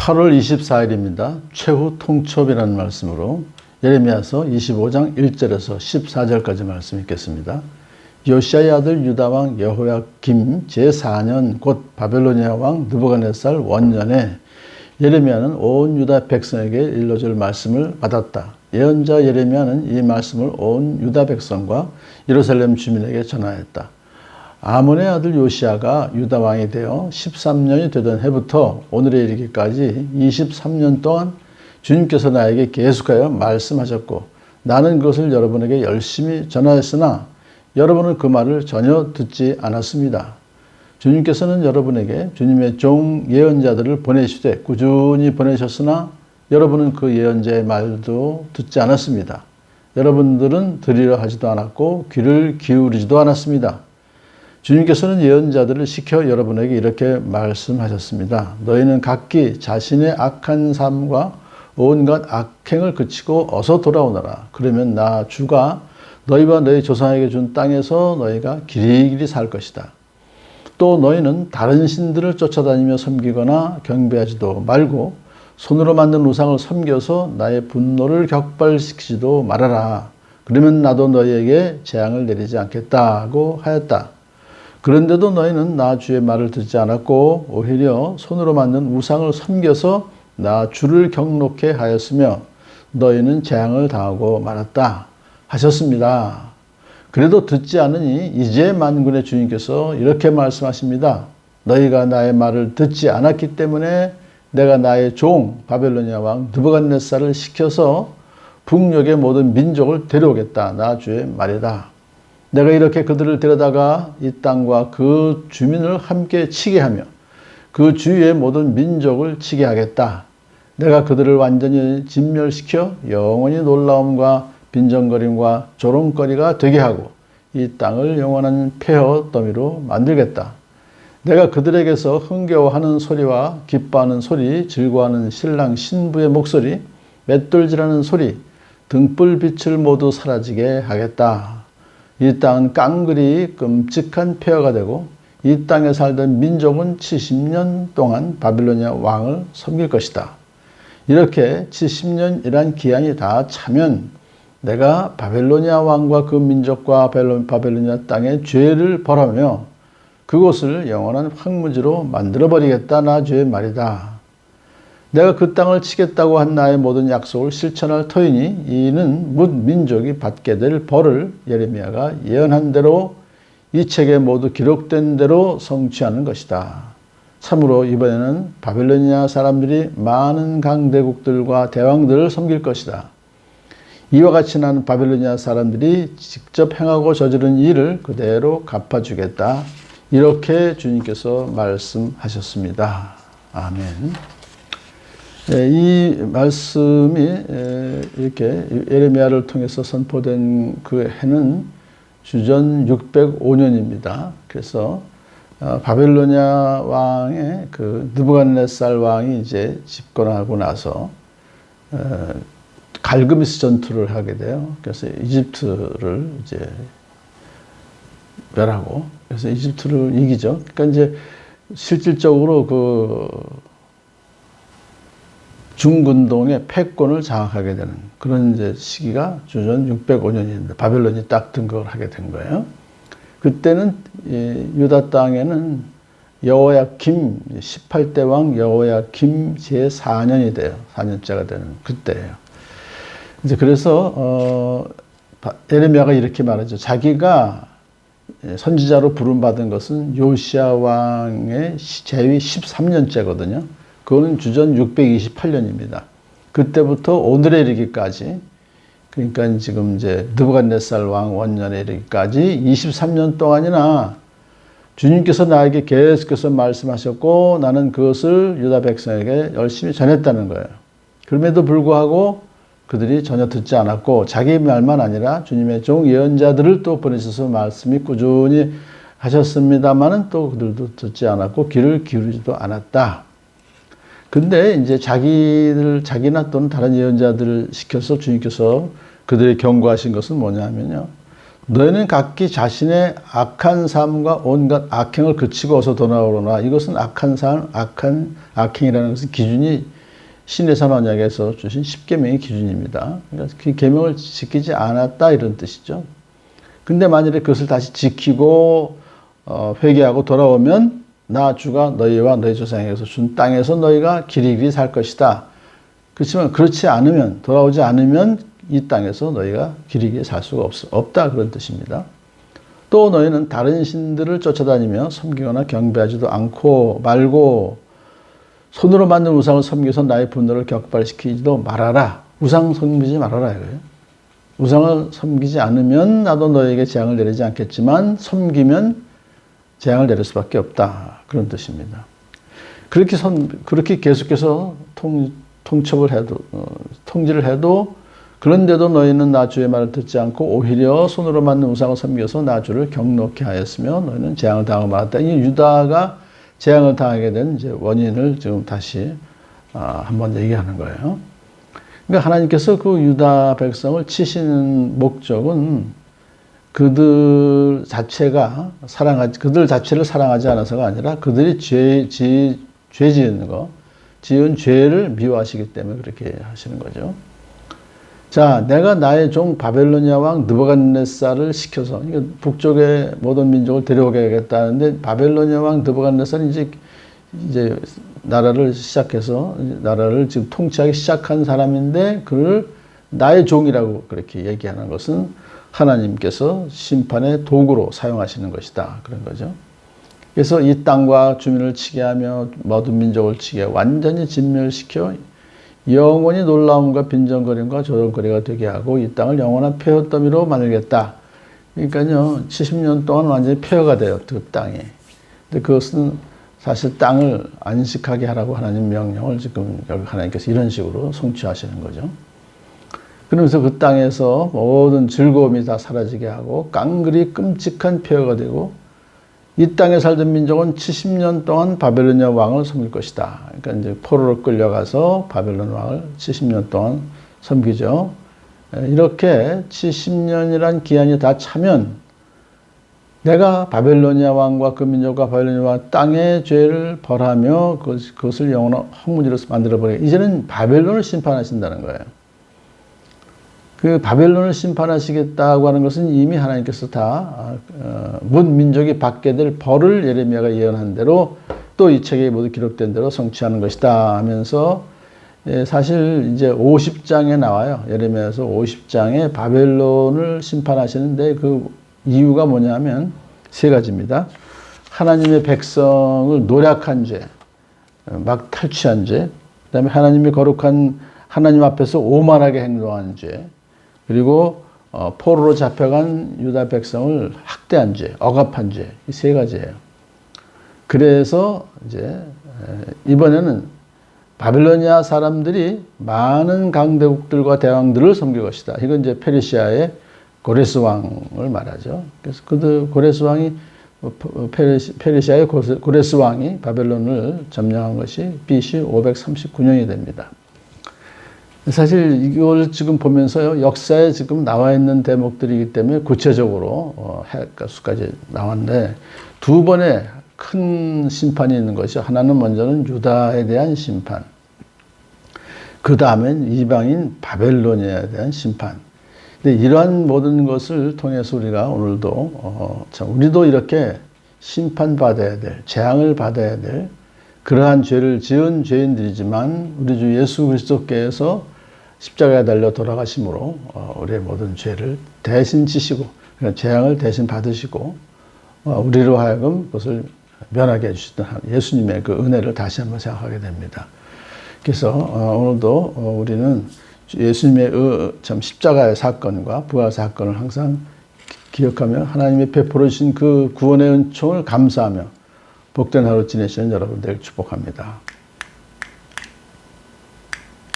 8월 24일입니다. 최후 통첩이라는 말씀으로 예레미야서 25장 1절에서 14절까지 말씀 읽겠습니다. 요시야의 아들 유다왕 여호야김 제4년 곧 바벨로니아 왕 느부갓네살 원년에 예레미야는 온 유다 백성에게 일러줄 말씀을 받았다. 예언자 예레미야는 이 말씀을 온 유다 백성과 예루살렘 주민에게 전하였다. 아몬의 아들 요시야가 유다 왕이 되어 13년이 되던 해부터 오늘에 이르기까지 23년 동안 주님께서 나에게 계속하여 말씀하셨고 나는 그것을 여러분에게 열심히 전하였으나 여러분은 그 말을 전혀 듣지 않았습니다. 주님께서는 여러분에게 주님의 종 예언자들을 보내시되 꾸준히 보내셨으나 여러분은 그 예언자의 말도 듣지 않았습니다. 여러분들은 들으려 하지도 않았고 귀를 기울이지도 않았습니다. 주님께서는 예언자들을 시켜 여러분에게 이렇게 말씀하셨습니다. 너희는 각기 자신의 악한 삶과 온갖 악행을 그치고 어서 돌아오너라. 그러면 나 주가 너희와 너희 조상에게 준 땅에서 너희가 길이길이 살 것이다. 또 너희는 다른 신들을 쫓아다니며 섬기거나 경배하지도 말고 손으로 만든 우상을 섬겨서 나의 분노를 격발시키지도 말아라. 그러면 나도 너희에게 재앙을 내리지 않겠다고 하였다. 그런데도 너희는 나 주의 말을 듣지 않았고 오히려 손으로 만든 우상을 섬겨서 나 주를 경록해 하였으며 너희는 재앙을 당하고 말았다 하셨습니다. 그래도 듣지 않으니 이제 만군의 주님께서 이렇게 말씀하십니다. 너희가 나의 말을 듣지 않았기 때문에 내가 나의 종 바벨로니아 왕 느부갓네살을 시켜서 북녘의 모든 민족을 데려오겠다. 나 주의 말이다. 내가 이렇게 그들을 데려다가 이 땅과 그 주민을 함께 치게 하며 그 주위의 모든 민족을 치게 하겠다. 내가 그들을 완전히 진멸시켜 영원히 놀라움과 빈정거림과 조롱거리가 되게 하고 이 땅을 영원한 폐허 더미로 만들겠다. 내가 그들에게서 흥겨워하는 소리와 기뻐하는 소리, 즐거워하는 신랑 신부의 목소리, 맷돌질하는 소리, 등불빛을 모두 사라지게 하겠다. 이 땅은 깡그리 끔찍한 폐허가 되고 이 땅에 살던 민족은 70년 동안 바빌로니아 왕을 섬길 것이다. 이렇게 70년이란 기한이 다 차면 내가 바벨로니아 왕과 그 민족과 바벨로니아 땅의 죄를 벌하며 그곳을 영원한 황무지로 만들어버리겠다. 나 주의 말이다. 내가 그 땅을 치겠다고 한 나의 모든 약속을 실천할 터이니 이는 뭇 민족이 받게 될 벌을 예레미야가 예언한 대로 이 책에 모두 기록된 대로 성취하는 것이다. 참으로 이번에는 바벨로니아 사람들이 많은 강대국들과 대왕들을 섬길 것이다. 이와 같이 나는 바벨로니아 사람들이 직접 행하고 저지른 일을 그대로 갚아주겠다. 이렇게 주님께서 말씀하셨습니다. 아멘. 이 말씀이 이렇게 예레미야를 통해서 선포된 그 해는 주전 605년입니다. 그래서 바벨로니아 왕의 그 느부갓네살 왕이 이제 집권하고 나서 갈그미스 전투를 하게 돼요. 그래서 이집트를 이제 멸하고 그래서 이집트를 이기죠. 그러니까 이제 실질적으로 그 중근동의 패권을 장악하게 되는 그런 이제 시기가 주전 605년인데 바벨론이 딱 등극을 하게 된 거예요. 그때는 유다 땅에는 여호야김 18대 왕 여호야김 제4년이 돼요. 4년째가 되는 그때예요. 이제 그래서 예레미야가 이렇게 말하죠. 자기가 선지자로 부름받은 것은 요시야 왕의 재위 13년째거든요. 그거는 주전 628년입니다. 그때부터 오늘에 이르기까지, 그러니까 지금 이제 느부갓네살 왕 원년에 이르기까지 23년 동안이나 주님께서 나에게 계속해서 말씀하셨고 나는 그것을 유다 백성에게 열심히 전했다는 거예요. 그럼에도 불구하고 그들이 전혀 듣지 않았고 자기 말만 아니라 주님의 종 예언자들을 또 보내셔서 말씀이 꾸준히 하셨습니다만은 또 그들도 듣지 않았고 귀를 기울이지도 않았다. 근데 이제 자기나 또는 다른 예언자들을 시켜서 주님께서 그들의 경고하신 것은 뭐냐면요. 너희는 각기 자신의 악한 삶과 온갖 악행을 그치고 어서 돌아오거나 이것은 악한 삶, 악행이라는 것은 기준이 신해산 언약에서 주신 10계명의 기준입니다. 그러니까 그 계명을 지키지 않았다 이런 뜻이죠. 근데 만일에 그것을 다시 지키고 회개하고 돌아오면 나 주가 너희와 너희 조상에게서 준 땅에서 너희가 길이길이 살 것이다. 그렇지만 그렇지 않으면, 돌아오지 않으면 이 땅에서 너희가 길이길이 살 수가 없다 그런 뜻입니다. 또 너희는 다른 신들을 쫓아다니며 섬기거나 경배하지도 않고 말고 손으로 만든 우상을 섬겨서 나의 분노를 격발시키지도 말아라. 우상 섬기지 말아라 이거예요. 우상을 섬기지 않으면 나도 너에게 재앙을 내리지 않겠지만 섬기면 재앙을 내릴 수밖에 없다. 그런 뜻입니다. 그렇게 계속해서 통첩을 해도, 통지를 해도 그런데도 너희는 나 주의 말을 듣지 않고 오히려 손으로 만든 우상을 섬겨서 나 주를 경노케 하였으며 너희는 재앙을 당하고 말았다. 이 유다가 재앙을 당하게 된 이제 원인을 지금 다시 한번 얘기하는 거예요. 그러니까 하나님께서 그 유다 백성을 치시는 목적은 그들 자체를 사랑하지 않아서가 아니라 그들이 죄 지은 거, 지은 죄를 미워하시기 때문에 그렇게 하시는 거죠. 자, 내가 나의 종 바벨로니아 왕 느부갓네살을 시켜서, 북쪽의 모든 민족을 데려오게 하겠다는데, 바벨로니아 왕 느부갓네살이 이제 나라를 지금 통치하기 시작한 사람인데, 그를 나의 종이라고 그렇게 얘기하는 것은 하나님께서 심판의 도구로 사용하시는 것이다. 그런 거죠. 그래서 이 땅과 주민을 치게 하며 모든 민족을 치게 완전히 진멸시켜 영원히 놀라움과 빈정거림과 조롱거리가 되게 하고 이 땅을 영원한 폐허더미로 만들겠다. 그러니까요, 70년 동안 완전히 폐허가 돼요, 그 땅이. 근데 그것은 사실 땅을 안식하게 하라고 하나님 명령을 지금 여기 하나님께서 이런 식으로 성취하시는 거죠. 그러면서 그 땅에서 모든 즐거움이 다 사라지게 하고 깡그리 끔찍한 폐허가 되고 이 땅에 살던 민족은 70년 동안 바벨로니아 왕을 섬길 것이다. 그러니까 이제 포로로 끌려가서 바벨론 왕을 70년 동안 섬기죠. 이렇게 70년이란 기한이 다 차면 내가 바벨로니아 왕과 그 민족과 바벨로니아 왕 땅의 죄를 벌하며 그것을 영원한 황무지로 만들어버리게. 이제는 바벨론을 심판하신다는 거예요. 그 바벨론을 심판하시겠다고 하는 것은 이미 하나님께서 다 문 민족이 받게 될 벌을 예레미야가 예언한 대로 또 이 책에 모두 기록된 대로 성취하는 것이다 하면서 사실 이제 50장에 나와요. 예레미야에서 50장에 바벨론을 심판하시는데 그 이유가 뭐냐면 세 가지입니다. 하나님의 백성을 노략한 죄, 막 탈취한 죄, 그다음에 하나님의 거룩한 하나님 앞에서 오만하게 행동한 죄, 그리고 포로로 잡혀간 유다 백성을 학대한 죄, 억압한 죄, 이 세 가지예요. 그래서 이제 이번에는 바빌로니아 사람들이 많은 강대국들과 대왕들을 섬길 것이다. 이건 이제 페르시아의 고레스 왕을 말하죠. 그래서 고레스 왕이 페르시아의 고레스 왕이 바벨론을 점령한 것이 BC 539년이 됩니다. 사실 이걸 지금 보면서요, 역사에 지금 나와 있는 대목들이기 때문에 구체적으로 해가수까지 나왔는데 두 번의 큰 심판이 있는 것이 하나는 먼저는 유다에 대한 심판, 그 다음엔 이방인 바벨로니아에 대한 심판. 근데 이러한 모든 것을 통해서 우리가 오늘도 우리도 이렇게 심판받아야 될, 재앙을 받아야 될 그러한 죄를 지은 죄인들이지만 우리 주 예수 그리스도께서 십자가에 달려 돌아가심으로 우리의 모든 죄를 대신 지시고 재앙을 대신 받으시고 우리로 하여금 그것을 면하게 해주시던 예수님의 그 은혜를 다시 한번 생각하게 됩니다. 그래서 오늘도 우리는 예수님의 참 십자가의 사건과 부활 사건을 항상 기억하며 하나님이 베풀어 주신 그 구원의 은총을 감사하며 복된 하루 지내시는 여러분들 축복합니다.